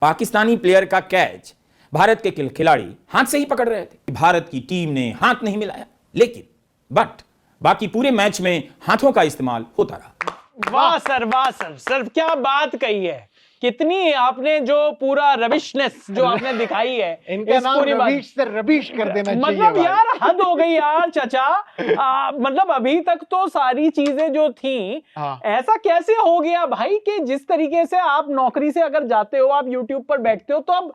Pakistani player का catch Bharat के खिलाड़ी हाथ से ही पकड़ रहे थे। भारत की टीम ने हाथ नहीं मिलाया, लेकिन बाकी पूरे मैच में हाथों का इस्तेमाल होता रहा। वाह सर, सर क्या बात कही है। कितनी आपने जो पूरा रबिशनेस जो आपने दिखाई है, इनका नाम रबिश से रबिश कर देना चाहिए। मतलब यार हद हो गई यार चाचा। मतलब अभी तक तो सारी चीजें जो थी, ऐसा कैसे हो गया भाई कि जिस तरीके से आप नौकरी से अगर जाते हो, आप यूट्यूब पर बैठते हो, तो अब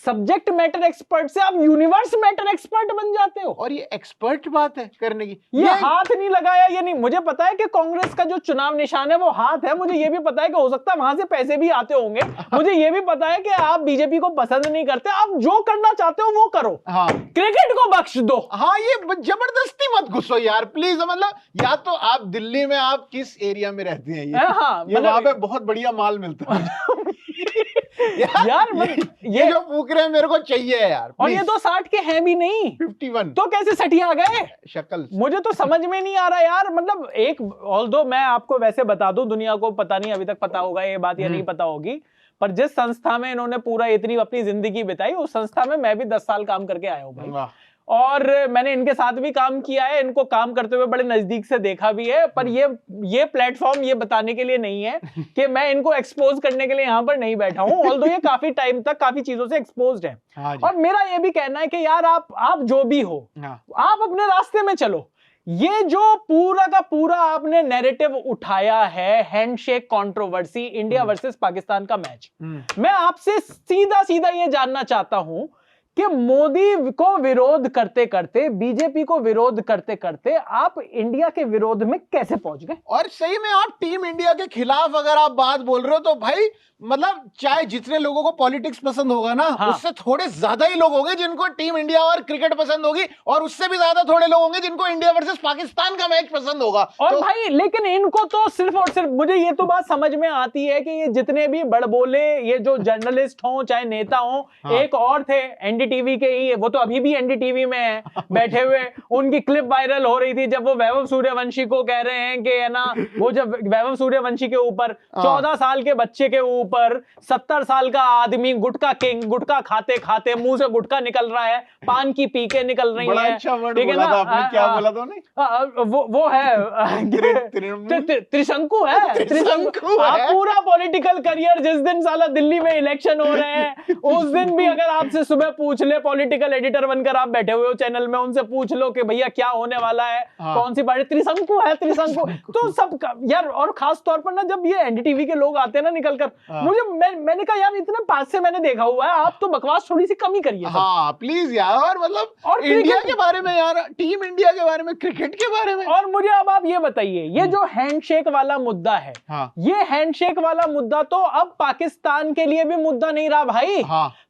सब्जेक्ट मैटर एक्सपर्ट से आप यूनिवर्स मैटर एक्सपर्ट बन जाते हो। और ये एक्सपर्ट बात है करने की। ये हाथ नहीं लगाया, ये नहीं। मुझे पता है कि कांग्रेस का जो चुनाव निशान है वो हाथ है। मुझे ये भी पता है कि हो सकता है वहां से पैसे भी आते होंगे। मुझे ये भी पता है कि आप बीजेपी को पसंद नहीं करते। आप जो करना चाहते हो वो करो। हाँ, क्रिकेट को बख्श दो। हाँ, ये जबरदस्ती मत घुसो यार प्लीज। मतलब या तो आप दिल्ली में आप किस एरिया में रहते हैं, ये वहां पे बहुत बढ़िया माल मिलता है। यार ये जो फूक रहे हैं मेरे को चाहिए यार। और ये तो 60 के हैं भी नहीं, 51 तो कैसे सटिया गए शक्ल। मुझे तो समझ में नहीं आ रहा यार। मतलब एक ऑल्दो मैं आपको वैसे बता दूं, दुनिया को पता नहीं अभी तक पता होगा ये बात या नहीं पता होगी, पर जिस संस्था में इन्होंने पूरा इतनी अपनी जिंदगी बिताई, उस संस्था में मैं भी 10 साल काम करके आया हूं भाई। और मैंने इनके साथ भी काम किया है, इनको काम करते हुए बड़े नजदीक से देखा भी है। पर ये प्लेटफॉर्म ये बताने के लिए नहीं है कि मैं इनको एक्सपोज करने के लिए यहाँ पर नहीं बैठा हूँ। ऑल्दो ये काफी टाइम तक काफी चीजों से एक्सपोज्ड है। और मेरा ये भी कहना है कि यार आप जो भी हो, आप अपने रास्ते में चलो। ये जो पूरा का पूरा आपने नैरेटिव उठाया है, handshake controversy, India versus Pakistan का मैच, मैं आपसे सीधा सीधा ये जानना चाहता हूं कि मोदी को विरोध करते करते, बीजेपी को विरोध करते करते आप इंडिया के विरोध में कैसे पहुंच गए? और सही में आप टीम इंडिया के खिलाफ अगर आप बात बोल रहे हो तो भाई, मतलब चाहे जितने लोगों को पॉलिटिक्स पसंद होगा ना, उससे थोड़े ज्यादा ही लोग होंगे जिनको टीम इंडिया और क्रिकेट पसंद होगी, और उससे भी ज्यादा थोड़े लोग होंगे जिनको इंडिया वर्सेस पाकिस्तान का मैच पसंद होगा। और तो भाई लेकिन इनको तो सिर्फ और सिर्फ, मुझे ये तो बात समझ में आती है कि ये जितने भी बड़बोले ये जो जर्नलिस्ट हों चाहे नेता हों, एक और थे एनडीटीवी के ही, वो तो अभी भी एनडीटीवी में है बैठे हुए। उनकी क्लिप वायरल हो रही थी जब वो वैभव सूर्यवंशी को कह रहे हैं कि है ना, वो जब वैभव सूर्यवंशी के ऊपर 14 साल के बच्चे के ऊपर 70 साल का आदमी गुटखा किंग, गुटखा खाते खाते मुंह से गुटखा निकल रहा है, पान की पीके निकल रही है। अच्छा वर्ड बोला था आपने, क्या बोला था उन्हें? वो है त्रिशंकु है, त्रिशंकु। आप पूरा पॉलिटिकल करियर, जिस दिन साला दिल्ली में इलेक्शन हो रहे हैं उस दिन भी अगर आपसे सुबह पूछ ले, पॉलिटिकल एडिटर बनकर आप बैठे हुए हो चैनल में, उनसे पूछ लो कि भैया क्या होने वाला है, कौन सी पार्टी, त्रिशंकु है, त्रिशंकु। तो सब यार, और खास तौर पर ना जब ये एनडीटीवी के लोग आते हैं ना निकलकर, मैंने कहा यार इतने पास से मैंने देखा हुआ है, आप तो बकवास थोड़ी सी कमी करिए। हाँ प्लीज यार। और मतलब और इंडिया के बारे में यार, टीम इंडिया के बारे में, क्रिकेट के बारे में। और मुझे अब आप ये बताइए, ये जो हैंडशेक वाला मुद्दा है, ये हैंडशेक वाला मुद्दा तो अब पाकिस्तान के लिए भी मुद्दा नहीं रहा भाई।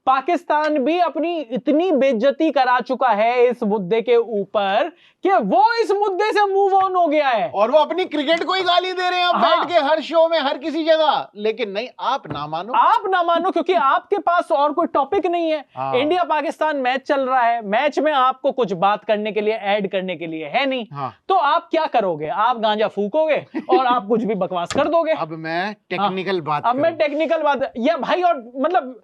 पाकिस्तान भी अपनी इतनी बेइज्जती करा चुका है इस मुद्दे के ऊपर कि वो इस मुद्दे से मूव ऑन हो गया है, और वो अपनी क्रिकेट को ही गाली दे रहे हैं बैठ के हर शो में, हर किसी जगह। लेकिन नहीं, आप ना मानो क्योंकि आपके पास और कोई टॉपिक नहीं है। इंडिया पाकिस्तान मैच चल रहा है, मैच में आपको कुछ बात करने के लिए, ऐड करने के लिए है नहीं। तो आप क्या करोगे? आप गांजा फूकोगे और आप कुछ भी बकवास कर दोगे। अब मैं टेक्निकल बात या भाई, और मतलब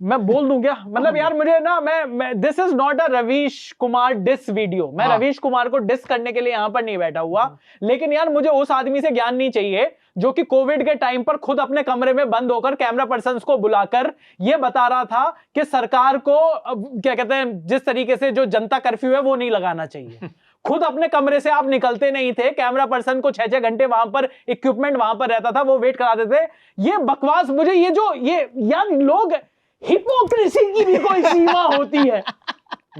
मैं बोल दूं क्या, मतलब यार मुझे ना, मैं this is not a Ravish Kumar this video. मैं रवीश कुमार को डिस करने के लिए यहां पर नहीं बैठा हुआ, लेकिन यार मुझे उस आदमी से ज्ञान नहीं चाहिए जो कि कोविड के टाइम पर खुद अपने कमरे में बंद होकर कैमरा पर्सन्स को बुलाकर यह बता रहा था कि सरकार को क्या कहते हैं, जिस तरीके से जो जनता कर्फ्यू है वो नहीं लगाना चाहिए। खुद अपने कमरे से आप निकलते नहीं थे, कैमरा पर्सन को 6-6 घंटे वहां पर इक्विपमेंट वहां पर रहता था, वो वेट कराते थे। ये बकवास, मुझे ये जो ये यार लोग, हिपोक्रेसी की भी कोई सीमा होती है।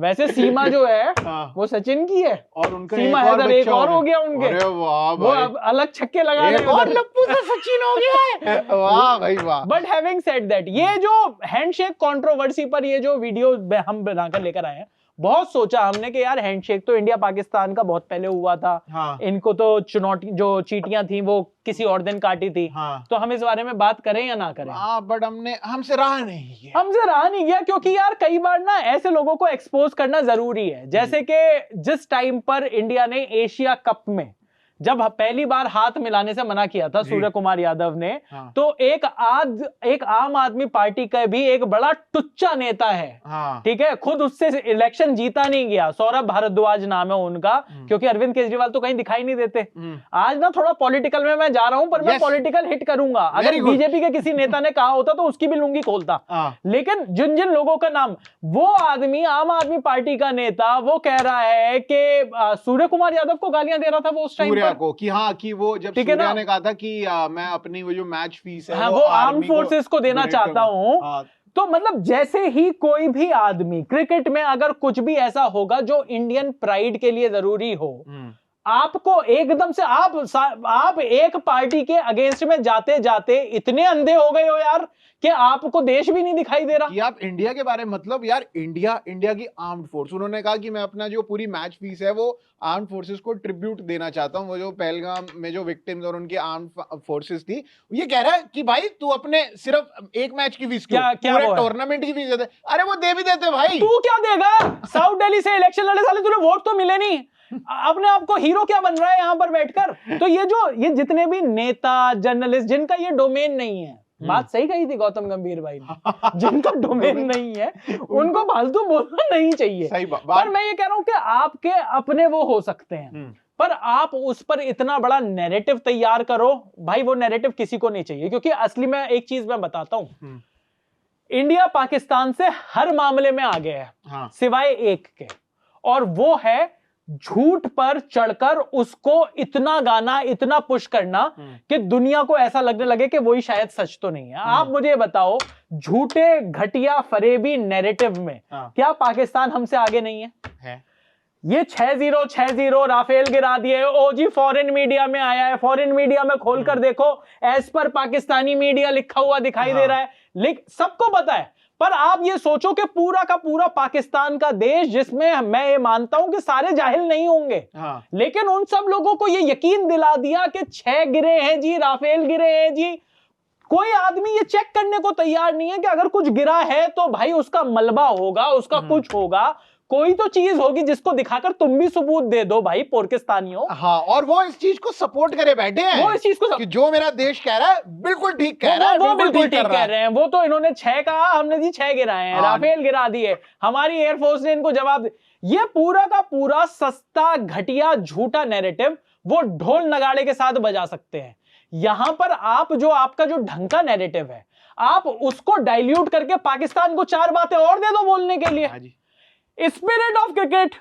वैसे सीमा जो है वो सचिन की है, और उनका सीमा हैदर एक और हो गया उनके। अरे वाह वो अब अलग छक्के लगा रहे हैं, और लप्पू से सचिन हो गया है। वाह भाई वाह। बट हैविंग सेड दैट, ये जो हैंडशेक कंट्रोवर्सी पर ये जो वीडियो हम बनाकर लेकर आए हैं, बहुत सोचा हमने कि यार हैंडशेक तो इंडिया पाकिस्तान का बहुत पहले हुआ था। इनको तो चुनौती, जो चीटियां थी वो किसी और दिन काटी थी। तो हम इस बारे में बात करें या ना करें? बट हमसे रहा नहीं गया क्योंकि यार कई बार ना ऐसे लोगों को एक्सपोज करना जरूरी है। जैसे कि जिस टाइम पर इंडिया ने एशिया कप में जब पहली बार हाथ मिलाने से मना किया था सूर्य कुमार यादव ने, हाँ। तो एक आम आदमी पार्टी का भी एक बड़ा टुच्चा नेता है, हाँ। ठीक है, खुद उससे इलेक्शन जीता नहीं गया, सौरभ भारद्वाज नाम है उनका, क्योंकि अरविंद केजरीवाल तो कहीं दिखाई नहीं देते। आज ना थोड़ा पॉलिटिकल में मैं जा रहा हूं, पर मैं पॉलिटिकल हिट करूंगा। अगर बीजेपी के किसी नेता ने कहा होता तो उसकी भी लुंगी खोलता। लेकिन जिन जिन लोगों का नाम, वो आदमी आम आदमी पार्टी का नेता वो कह रहा है कि सूर्य कुमार यादव को गालियां दे रहा था वो उस टाइम को कि हाँ कि वो जब सूर्या ने कहा था कि मैं अपनी वो जो मैच फीस है वो आर्म फोर्सेस को देना चाहता हूं। तो मतलब जैसे ही कोई भी आदमी क्रिकेट में अगर कुछ भी ऐसा होगा जो इंडियन प्राइड के लिए जरूरी हो, आपको एकदम से आप एक पार्टी के अगेंस्ट में जाते जाते इतने अंधे हो गए हो यार कि आपको देश भी नहीं दिखाई दे रहा कि आप इंडिया के बारे में, मतलब यार इंडिया की आर्म्ड फोर्स, उन्होंने कहा कि मैं अपना जो पूरी मैच फीस है वो आर्म्ड फोर्सेस को ट्रिब्यूट देना चाहता हूं, वो जो पहलगाम में जो विक्टिम्स और उनकी आर्म्ड फोर्सेस थी। ये कह रहा है कि भाई तू अपने सिर्फ एक मैच की फीस क्यों, पूरे टूर्नामेंट की फीस देते। अरे वो दे भी देते भाई, तू क्या देगा? साउथ दिल्ली से इलेक्शन लड़े साले, तुझे वोट तो मिले नहीं, अपने आप को हीरो क्या बन रहा है यहां पर बैठकर। तो ये जितने भी नेता जर्नलिस्ट जिनका ये डोमेन नहीं है, बात सही कही थी गौतम गंभीर भाई ने, जिनका डोमेन नहीं है उनको फालतू बोलना नहीं चाहिए। सही बात। पर मैं ये कह रहा हूं कि आपके अपने वो हो सकते हैं, पर आप उस पर इतना बड़ा नैरेटिव तैयार करो भाई, वो नैरेटिव किसी को नहीं चाहिए। क्योंकि असली में एक चीज मैं बताता हूं, इंडिया पाकिस्तान से हर मामले में आगे है, सिवाय एक के, और वो है झूठ पर चढ़कर उसको इतना गाना, इतना पुश करना कि दुनिया को ऐसा लगने लगे कि वही शायद सच तो नहीं है। आप मुझे बताओ, झूठे घटिया फरेबी नैरेटिव में क्या पाकिस्तान हमसे आगे नहीं है? ये 6-0 6-0 राफेल गिरा दिए, ओ जी फॉरेन मीडिया में आया है, फॉरेन मीडिया में खोलकर देखो, एज पर पाकिस्तानी मीडिया लिखा हुआ दिखाई दे रहा है, सबको पता है। पर आप ये सोचो कि पूरा का पूरा पाकिस्तान का देश, जिसमें मैं ये मानता हूं कि सारे जाहिल नहीं होंगे, लेकिन उन सब लोगों को ये यकीन दिला दिया कि 6 गिरे हैं जी, राफेल गिरे हैं जी। कोई आदमी ये चेक करने को तैयार नहीं है कि अगर कुछ गिरा है तो भाई उसका मलबा होगा, उसका कुछ होगा, कोई तो चीज होगी जिसको दिखाकर तुम भी सबूत दे दो भाई पाकिस्तानियों। हाँ, और वो इस चीज को सपोर्ट करे बैठे हैं, वो इस चीज को कि जो मेरा देश कह रहा है बिल्कुल ठीक कह रहा है, वो बिल्कुल ठीक कह रहे हैं। वो तो इन्होंने 6 कहा, हमने जी 6 गिराए हैं, राफेल गिरा दिए, हमारी एयरफोर्स ने इनको जवाब दिया। ये पूरा का पूरा सस्ता घटिया झूठा नैरेटिव वो ढोल नगाड़े के साथ बजा सकते हैं। यहां पर आप जो आपका जो ढंग का नैरेटिव है, आप उसको डाइल्यूट करके पाकिस्तान को 4 बातें और दे दो बोलने के लिए। स्पिरिट ऑफ क्रिकेट,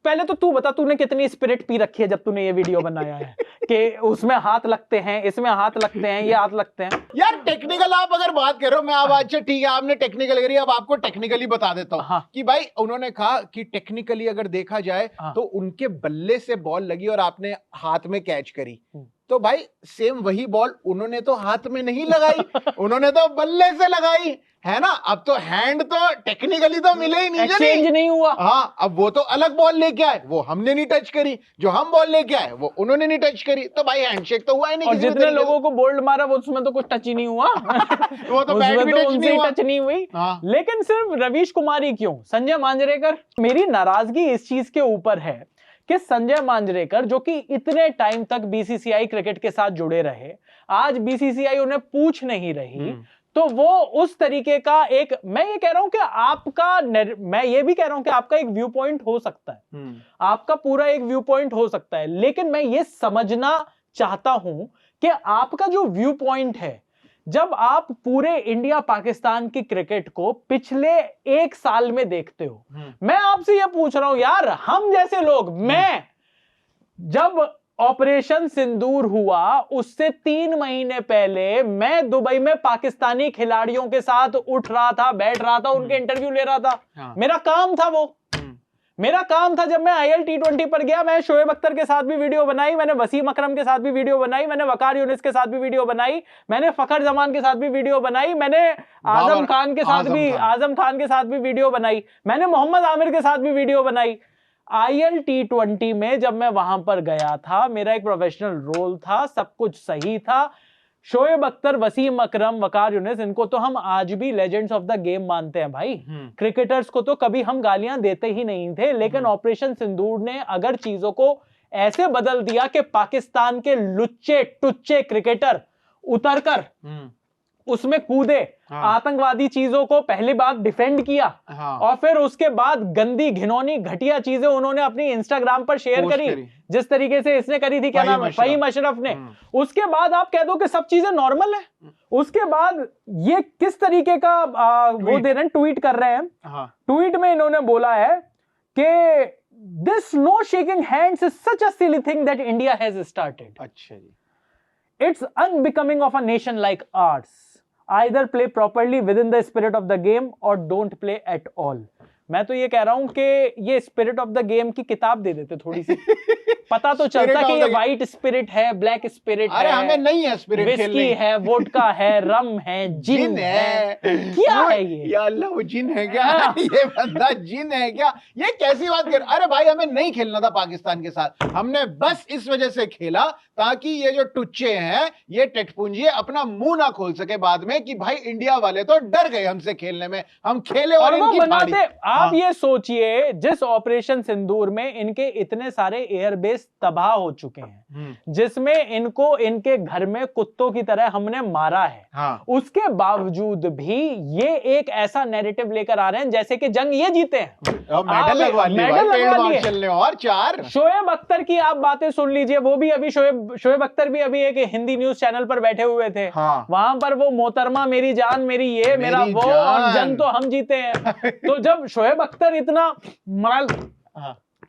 पहले तो तू बता, तूने कितनी स्पिरिट पी रखी है जब तूने ये वीडियो बनाया है कि उसमें हाथ लगते हैं, इसमें हाथ लगते हैं, ये हाथ लगते हैं। यार टेक्निकल आप अगर बात करो, मैं अब अच्छा ठीक है आपने टेक्निकल करी, अब आपको टेक्निकली बता देता हूं कि भाई उन्होंने कहा कि टेक्निकली अगर देखा जाए तो उनके बल्ले से बॉल लगी और आपने हाथ में कैच करी, तो भाई सेम वही बॉल उन्होंने तो हाथ में नहीं लगाई, उन्होंने तो बल्ले से लगाई है ना। अब तो हैंड तो टेक्निकली तो मिले ही नहीं, एक्सचेंज नहीं हुआ। हाँ, अब वो तो अलग बॉल लेके आए, वो हमने नहीं टच करी, जो हम बॉल लेके आए वो उन्होंने नहीं टच करी, तो भाई हैंडशेक तो हुआ ही नहीं। और जितने लोगों को बोल्ड मारा वो उसमें तो कुछ टच ही नहीं हुआ वो तो बैट भी टच नहीं हुई। लेकिन सिर्फ रवीश कुमार ही क्यों, संजय मांजरेकर, मेरी नाराजगी इस चीज के ऊपर है कि संजय मांजरेकर जो कि इतने टाइम तक बीसीसीआई क्रिकेट के साथ जुड़े रहे, आज बीसीसीआई उन्हें पूछ नहीं रही, तो वो उस तरीके का एक, मैं ये कह रहा हूं कि आपका, मैं ये भी कह रहा हूं कि आपका एक व्यू पॉइंट हो सकता है, आपका पूरा एक व्यू पॉइंट हो सकता है, लेकिन मैं ये समझना चाहता हूं कि आपका जो व्यू पॉइंट है, जब आप पूरे इंडिया पाकिस्तान की क्रिकेट को पिछले 1 साल में देखते हो, मैं आपसे ये पूछ रहा हूं यार, हम जैसे लोग, मैं जब ऑपरेशन सिंदूर हुआ उससे 3 महीने पहले मैं दुबई में पाकिस्तानी खिलाड़ियों के साथ उठ रहा था, बैठ रहा था, उनके इंटरव्यू ले रहा था। मेरा काम था वो, मेरा काम था। जब मैं IL T20 पर गया, मैं शोएब अख्तर के साथ भी वीडियो बनाई, मैंने वसीम अकरम के साथ भी वीडियो बनाई, मैंने वकार यूनिस के साथ भी वीडियो बनाई, मैंने फखर जमान के साथ भी वीडियो बनाई, मैंने आजम खान के साथ भी वीडियो बनाई, मैंने मोहम्मद आमिर के साथ भी वीडियो बनाई। IL T20 में जब मैं वहां पर गया था, मेरा एक प्रोफेशनल रोल था, सब कुछ सही था। शोएब अख्तर, वसीम अकरम, वकार यूनिस, इनको तो हम आज भी लेजेंड्स ऑफ द गेम मानते हैं भाई। क्रिकेटर्स को तो कभी हम गालियां देते ही नहीं थे, लेकिन ऑपरेशन सिंदूर ने अगर चीजों को ऐसे बदल दिया कि पाकिस्तान के लुच्चे टुच्चे क्रिकेटर उतरकर उसमें कूदे, आतंकवादी चीजों को पहली बात डिफेंड किया और फिर उसके बाद गंदी घिनौनी घटिया चीजें उन्होंने अपनी इंस्टाग्राम पर शेयर करी, जिस तरीके से इसने करी थी, क्या नाम है, फहीम अशरफ ने। उसके बाद आप कह दो कि सब चीजें नॉर्मल है। उसके बाद ये किस तरीके का वो दे रहे हैं, ट्वीट कर रहे हैं। ट्वीट में इन्होंने बोला है कि this no shaking hands is such a silly thing that India has started. अच्छा जी। It's unbecoming of a nation like ours. Either play properly within the spirit of the game or don't play at all. मैं तो ये कह रहा हूं कि ये स्पिरिट ऑफ द गेम की किताब दे देते थोड़ी सी, पता तो चलता कि ये व्हाइट स्पिरिट है, ब्लैक स्पिरिट है, हमें नहीं है स्पिरिट खेलने, विस्की है, वोडका है, रम है, जिन है, क्या है ये? या अल्लाह, वो जिन है क्या? ये बंदा जिन है क्या? ये कैसी बात कर? अरे भाई, हमें नहीं खेलना था पाकिस्तान के साथ, हमने बस इस वजह से खेला ताकि ये जो टुच्चे हैं, ये टेटपुंजी अपना मुंह ना खोल सके बाद में कि भाई इंडिया वाले तो डर गए हमसे खेलने में, हम खेले और इनकी बनाते। आप ये सोचिए, जिस ऑपरेशन सिंदूर में इनके इतने सारे एयरबेस तबाह हो चुके हैं, जिसमें इनको इनके घर में कुत्तों की तरह हमने मारा है, उसके बावजूद भी ये एक ऐसा नैरेटिव लेकर आ रहे हैं जैसे कि जंग ये जीते हैं। मेडल लगवा लिए और 4। शोएब अख्तर की आप बातें सुन लीजिए, वो भी अभी शोएब अख्तर भी अभी एक हिंदी न्यूज चैनल पर बैठे हुए थे। वहां पर वो मोहतरमा मेरी जान मेरी ये मेरा वो, और जंग तो हम जीते हैं। तो जब शोएब अख्तर इतना माल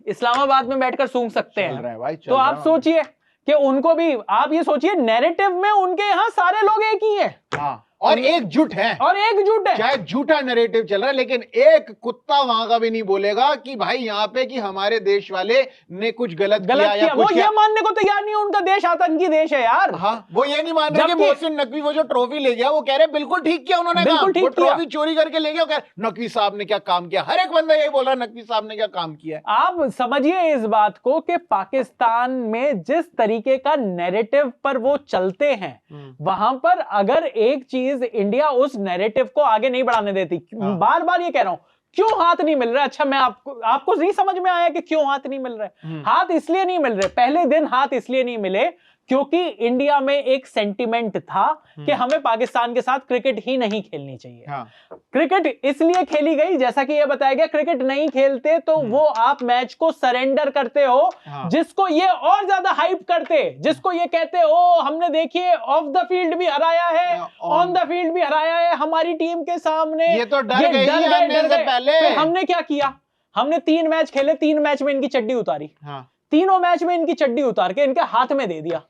इस्लामाबाद में बैठकर सूंघ सकते हैं, तो आप सोचिए कि उनको भी, आप ये सोचिए नैरेटिव में उनके यहाँ सारे लोग एक ही हैं और एकजुट है, चाहे झूठा नैरेटिव चल रहा है, लेकिन एक कुत्ता वहां का भी नहीं बोलेगा कि भाई यहाँ पे कि हमारे देश वाले ने कुछ गलत किया या वो ये मानने को तैयार नहीं है उनका देश आतंकी देश है यार। वो ये नहीं मान रहे कि मोहसिन नकवी वो जो ट्रॉफी ले गया, वो कह रहे बिल्कुल ठीक किया उन्होंने, वो ट्रॉफी चोरी करके ले गया, नकवी साहब ने क्या काम किया। हर एक बंदा यही बोल रहा है नकवी साहब ने क्या काम किया। आप समझिए इस बात को कि पाकिस्तान में जिस तरीके का नैरेटिव पर वो चलते हैं, वहां पर अगर एक चीज इंडिया उस नैरेटिव को आगे नहीं बढ़ाने देती, बार बार ये कह रहा हूं, क्यों हाथ नहीं मिल रहा? अच्छा, मैं आपको नहीं समझ में आया कि क्यों हाथ नहीं मिल रहे? हाथ इसलिए नहीं मिल रहे, पहले दिन हाथ इसलिए नहीं मिले क्योंकि इंडिया में एक सेंटिमेंट था कि हमें पाकिस्तान के साथ क्रिकेट ही नहीं खेलनी चाहिए। क्रिकेट इसलिए खेली गई, जैसा कि ये बताया गया, क्रिकेट नहीं खेलते तो वो आप मैच को सरेंडर करते हो, जिसको ये और ज्यादा हाइप करते, जिसको ये कहते ओ हमने देखिए ऑफ द फील्ड भी हराया है, ऑन द फील्ड भी हराया है हमारी टीम के सामने, ये तो डर गए पहले। तो हमने क्या किया? हमने 3 मैच खेले, 3 मैच में इनकी चड्डी उतारी, तीनों मैच में इनकी चड्डी उतार के इनके हाथ में दे दिया।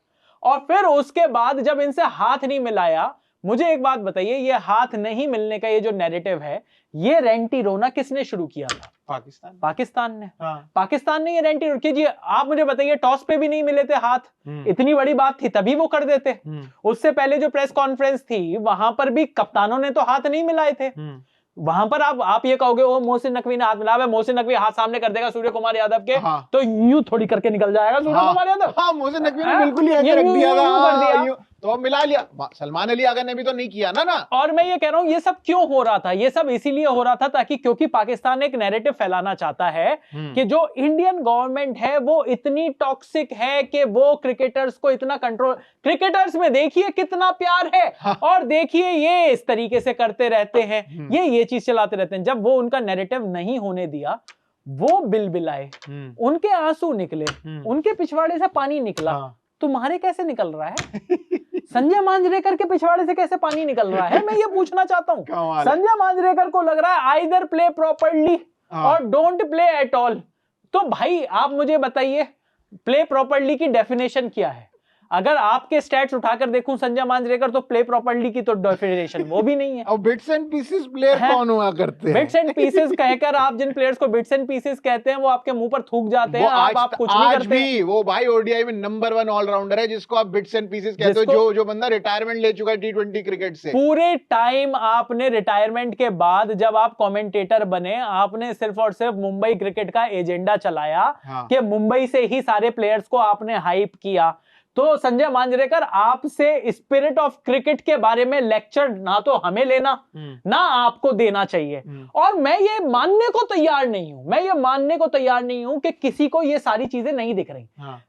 और फिर उसके बाद जब इनसे हाथ नहीं मिलाया, मुझे एक बात बताइए, ये हाथ नहीं मिलने का ये जो नैरेटिव है, ये रेंटी रोना किसने शुरू किया था? पाकिस्तान ने। पाकिस्तान ने ये रेंटी रोना कीजिए। आप मुझे बताइए, टॉस पे भी नहीं मिले थे हाथ, इतनी बड़ी बात थी तभी वो कर देते। उससे पहले जो प्रेस कॉन्फ्रेंस थी वहां पर भी कप्तानों ने तो हाथ नहीं मिलाए थे। वहां पर आप ये कहोगे ओ मोहसिन नकवी ने हाथ मिला है, मोहसिन नकवी हाथ सामने कर देगा सूर्य कुमार यादव के, तो यूं थोड़ी करके निकल जाएगा सूर्य कुमार यादव। मोहसिन नकवी ने बिल्कुल ही ऐसे रख दिया था, तो मिला लिया। सलमान अली आगा ने भी तो नहीं किया ना। और मैं ये कह रहा हूं, ये सब क्यों हो रहा था? ये सब इसीलिए हो रहा था ताकि, क्योंकि पाकिस्तान एक नैरेटिव फैलाना चाहता है कि जो इंडियन गवर्नमेंट है वो इतनी टॉक्सिक है कि वो क्रिकेटर्स को इतना कंट्रोल, क्रिकेटर्स में देखिए कितना प्यार है, और देखिए ये इस तरीके से करते रहते हैं, ये चीज चलाते रहते हैं। जब वो उनका नैरेटिव नहीं होने दिया, वो बिलबिलाए, उनके आंसू निकले, उनके पिछवाड़े से पानी निकला। तुम्हारे कैसे निकल रहा है? संजय मांजरेकर के पिछवाड़े से कैसे पानी निकल रहा है? मैं ये पूछना चाहता हूँ। संजय मांजरेकर को लग रहा है आइदर प्ले प्रॉपर्ली और डोंट प्ले एट ऑल। तो भाई आप मुझे बताइए, प्ले प्रॉपर्ली की डेफिनेशन क्या है? अगर आपके स्टैट्स उठाकर देखूं संजय मांजरेकर, तो प्ले प्रॉपर्ली की तो डेफिनेशन वो भी नहीं है। और बिट्स एंड पीसेस प्लेयर कौन हुआ करते हैं? बिट्स एंड पीसेस कहकर आप जिन प्लेयर्स को बिट्स एंड पीसेस कहते हैं, वो आपके मुंह पर थूक जाते हैं। आप कुछ नहीं करते। भी वो भाई ओडीआई में नंबर 1 ऑलराउंडर है, जिसको आप बिट्स एंड पीसेस कहते हो, जो बंदा रिटायरमेंट ले चुका है T20 क्रिकेट से। पूरे टाइम आपने रिटायरमेंट के बाद जब आप कमेंटेटर बने, आपने सिर्फ और सिर्फ मुंबई क्रिकेट का एजेंडा चलाया कि मुंबई से ही सारे प्लेयर्स को आपने हाइप किया। तो संजय मांजरेकर, आपसे स्पिरिट ऑफ क्रिकेट के बारे में लेक्चर ना तो हमें लेना ना आपको देना चाहिए। और मैं ये मानने को तैयार नहीं हूं कि किसी को ये सारी चीजें नहीं दिख रही।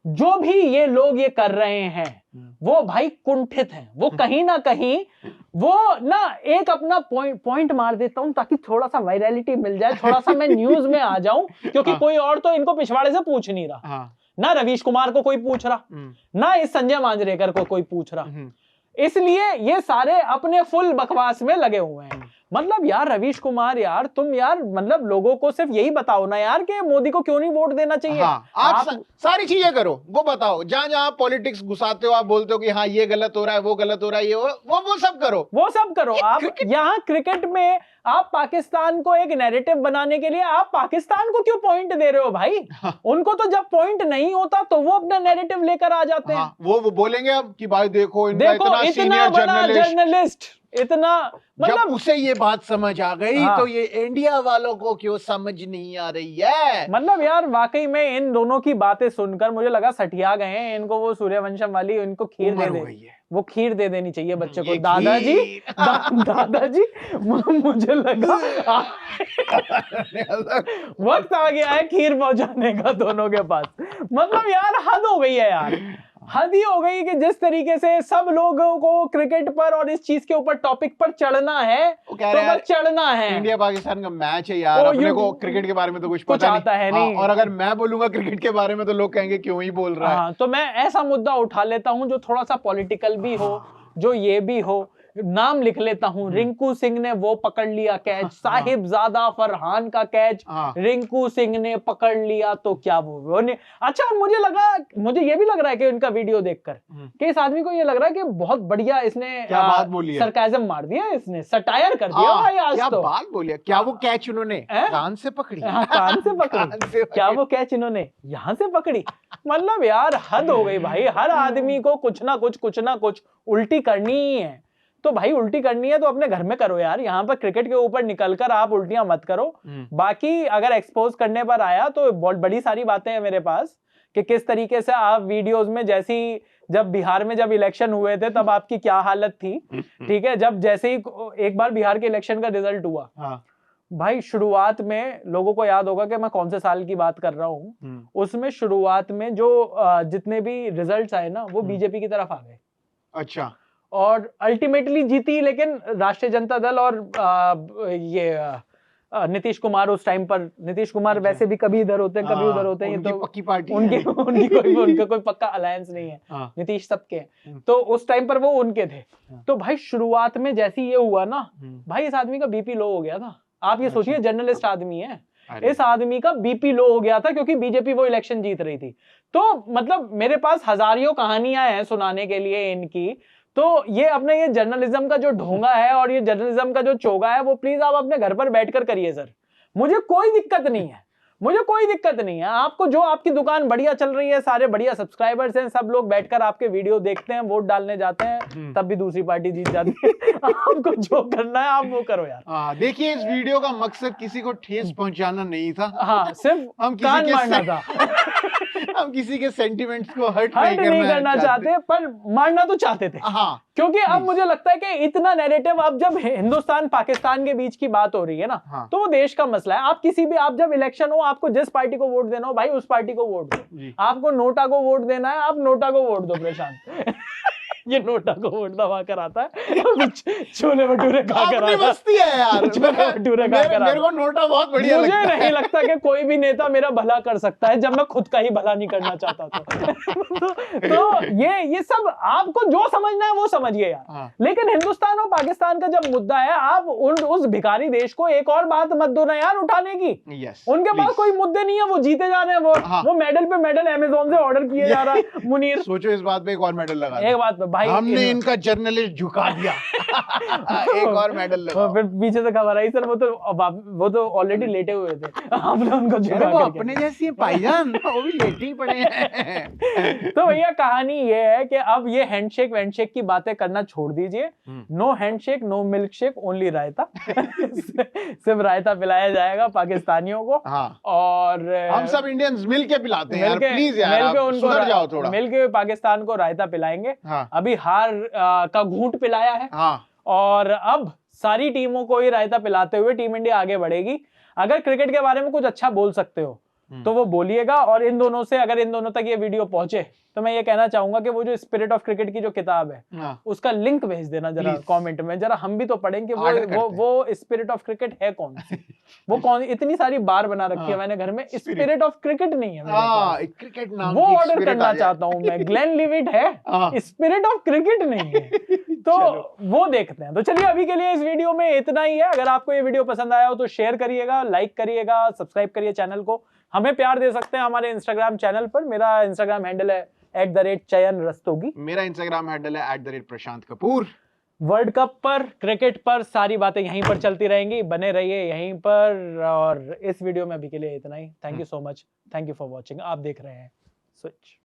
जो भी ये लोग ये कर रहे हैं वो भाई कुंठित हैं, वो कहीं ना कहीं वो ना एक अपना पॉइंट मार देता हूं ताकि थोड़ा सा वायरलिटी मिल जाए, थोड़ा सा मैं न्यूज में आ जाऊं, क्योंकि कोई और तो इनको पिछवाड़े से पूछ नहीं रहा। ना रवीश कुमार को कोई पूछ रहा, ना इस संजय मांजरेकर को कोई पूछ रहा, इसलिए ये सारे अपने फुल बकवास में लगे हुए हैं। मतलब यार रवीश कुमार यार, तुम यार मतलब लोगों को सिर्फ यही बताओ ना यार कि मोदी को क्यों नहीं वोट देना चाहिए। आप सारी चीजें करो, वो बताओ, जहां जहां पॉलिटिक्स घुसाते हो, आप बोलते हो कि हाँ ये गलत हो रहा है, वो गलत हो रहा है, ये वो सब करो, आप यहाँ क्रिकेट में आप पाकिस्तान को एक नैरेटिव बनाने के लिए आप पाकिस्तान को क्यों पॉइंट दे रहे हो भाई? उनको तो जब पॉइंट नहीं होता तो वो अपना नैरेटिव लेकर आ जाते हैं। वो बोलेंगे अब कि भाई देखो इतना बड़ा जर्नलिस्ट, इतना मतलब जब उसे ये बात समझ आ गई तो ये इंडिया वालों को क्यों समझ नहीं आ रही है। मतलब यार वाकई में इन दोनों की बातें सुनकर मुझे लगा सठिया गए हैं, इनको वो सूर्यवंशम वाली इनको खीर दे दे, वो खीर दे देनी चाहिए बच्चे को। दादाजी दादाजी मुझे लगा वक्त आ गया है खीर पहुंचाने का दोनों के पास। मतलब यार हद हो गई है यार, हद ही हो गई कि जिस तरीके से सब लोगों को क्रिकेट पर और इस चीज के ऊपर टॉपिक पर चढ़ना है तो बस चढ़ना है। इंडिया पाकिस्तान का मैच है यार, अपने को क्रिकेट के बारे में तो कुछ पता आता है नहीं। और अगर मैं बोलूंगा क्रिकेट के बारे में तो लोग कहेंगे क्यों ही बोल रहा है। तो मैं ऐसा मुद्दा उठा लेता हूं जो थोड़ा सा पॉलिटिकल भी हो, जो ये भी हो। नाम लिख लेता हूं, रिंकू सिंह ने वो पकड़ लिया कैच, साहिबजादा फरहान का कैच रिंकू सिंह ने पकड़ लिया, तो क्या वो ने अच्छा। मुझे ये भी लग रहा है कि उनका वीडियो देखकर कि इस आदमी को ये लग रहा है कि बहुत बढ़िया इसने क्या बात बोली है, सरकाजम मार दिया, इसने सटायर कर दिया भाई आज। क्या तो बात बोली, क्या वो कैच उन्होंने कान से पकड़ी? कान से पकड़ी क्या वो कैच इन्होंने यहां से पकड़ी? मतलब यार हद हो गई भाई। हर आदमी को कुछ ना कुछ उल्टी करनी ही है, तो भाई उल्टी करनी है तो अपने घर में करो यार। यहाँ पर क्रिकेट के ऊपर निकलकर आप उल्टियां मत करो। बाकी अगर एक्सपोज करने पर आया तो बहुत बड़ी सारी बातें हैं मेरे पास कि किस तरीके से आप वीडियोस में, जैसी जब बिहार में जब इलेक्शन हुए थे तब आपकी क्या हालत थी, ठीक है। जब जैसे ही एक बार बिहार के इलेक्शन का रिजल्ट हुआ भाई, शुरुआत में लोगों को याद होगा कि मैं कौन से साल की बात कर रहा हूँ, उसमें शुरुआत में जो जितने भी रिजल्ट आए ना वो बीजेपी की तरफ आ गए। अच्छा। और अल्टीमेटली जीती, लेकिन राष्ट्रीय जनता दल और नीतीश कुमार उस टाइम पर, नीतीश कुमार वैसे भी कभी इधर होते हैं कभी उधर होते हैं, तो पक्की पार्टी उनका कोई पक्का अलायंस नहीं है, नीतीश सबके हैं, तो उस टाइम पर वो उनके थे। तो भाई शुरुआत में जैसे ये हुआ ना भाई, इस आदमी का बीपी लो हो गया था। आप ये सोचिए, जर्नलिस्ट आदमी है, इस आदमी का बीपी लो हो गया था क्योंकि बीजेपी वो इलेक्शन जीत रही थी। तो मतलब मेरे पास हजारियों कहानियां हैं सुनाने के लिए इनकी। तो ये अपने ये जर्नलिज्म का जो ढोंगा है और ये जर्नलिज्म का जो चोगा है वो प्लीज आप अपने घर पर बैठकर करिए सर। मुझे कोई दिक्कत नहीं है, मुझे कोई दिक्कत नहीं है। आपको जो आपकी दुकान बढ़िया चल रही है, सारे बढ़िया सब्सक्राइबर्स हैं, सब लोग बैठकर आपके वीडियो देखते हैं, वोट डालने जाते हैं, तब भी दूसरी पार्टी जीत जाती है। आपको जो करना है आप वो करो यार। देखिए, इस वीडियो का मकसद किसी को ठेस पहुंचाना नहीं था। सिर्फ हम कान मारना था। हम किसी के सेंटिमेंट्स को हर्ट नहीं करना चाहते, पर मारना तो चाहते थे। क्योंकि अब मुझे लगता है कि इतना नैरेटिव, अब जब हिंदुस्तान पाकिस्तान के बीच की बात हो रही है ना, तो वो देश का मसला है। आप किसी भी, आप जब इलेक्शन हो, आपको जिस पार्टी को वोट देना हो भाई उस पार्टी को वोट दो। आपको नोटा को वोट देना है, आप नोटा को वोट दो प्रशांत। ये नोटा को वोट दबा कर आता है, छोले भटूरे खाकर आता है। मस्ती है यार, छोले भटूरे खाकर मेरे को नोटा बहुत बढ़िया लगता है। मुझे नहीं लगता कि कोई भी नेता मेरा भला कर सकता है जब मैं खुद का ही भला नहीं करना चाहता तो ये सब आपको जो समझना है वो समझिए यार। लेकिन हिंदुस्तान और पाकिस्तान का जब मुद्दा है, आप उस भिखारी देश को एक और बात मत दो ना यार उठाने की। उनके पास कोई मुद्दे नहीं है, वो जीते जा रहे हैं, वो मेडल पे मेडल अमेज़न से ऑर्डर किए जा रहा है। मुनीर, सोचो इस बात पे एक और मेडल लगा, एक बात पे भाई हमने इनका जर्नलिस्ट झुका दिया। एक और मेडल तो फिर पीछे से खबर आई, सर वो तो ऑलरेडी लेटे हुए थे, आपने उनको झुका वो करके। अपने जैसी भाईजान, वो भी लेटे ही पड़े हैं। तो भैया कहानी ये है कि अब ये हैंडशेक वैंडशेक की बातें करना छोड़ दीजिए। No handshake, no milk shake, only raita. सिर्फ रायता पिलाया जाएगा पाकिस्तानियों को। हाँ। और हम सब इंडियंस मिल के पिलाते हैं यार, प्लीज यार, मिलके आप सुधर जाओ थोड़ा। मिलके पाकिस्तान को रायता पिलाएंगे। हाँ। अभी हार का घूंट पिलाया है। हाँ। और अब सारी टीमों को ही रायता पिलाते हुए टीम इंडिया आगे बढ़ेगी। अगर क्रिकेट के बारे में कुछ अच्छा बोल सकते हो तो वो बोलिएगा। और इन दोनों से, अगर इन दोनों तक ये वीडियो पहुंचे तो मैं ये कहना चाहूंगा कि वो जो स्पिरिट ऑफ क्रिकेट की जो किताब है, हाँ। उसका लिंक भेज देना जरा कमेंट में, जरा हम भी तो पढ़ेंगे वो स्पिरिट ऑफ क्रिकेट है कौन सी। वो कौन, इतनी सारी बार बना रखी है मैंने घर में, स्पिरिट ऑफ क्रिकेट नहीं है मेरे पास। क्रिकेट नाम वो की एक ऑर्डर spirit करना आ जाए। चाहता हूं मैं। ग्लेन लिविट है, स्पिरिट ऑफ क्रिकेट नहीं है। तो वो देखते हैं। तो चलिए अभी के लिए इस वीडियो में इतना ही है। अगर आपको ये वीडियो पसंद आया हो तो शेयर करिएगा, लाइक करिएगा, सब्सक्राइब करिए चैनल को। हमें प्यार दे सकते हैं हमारे इंस्टाग्राम चैनल पर। मेरा इंस्टाग्राम हैंडल है @चयन रस्तोगी। मेरा इंस्टाग्राम हैंडल है @प्रशांत कपूर। वर्ल्ड कप पर, क्रिकेट पर सारी बातें यहीं पर चलती रहेंगी। बने रहिए यहीं पर। और इस वीडियो में अभी के लिए इतना ही। Thank you so much. Thank you for watching. आप देख रहे हैं स्विच।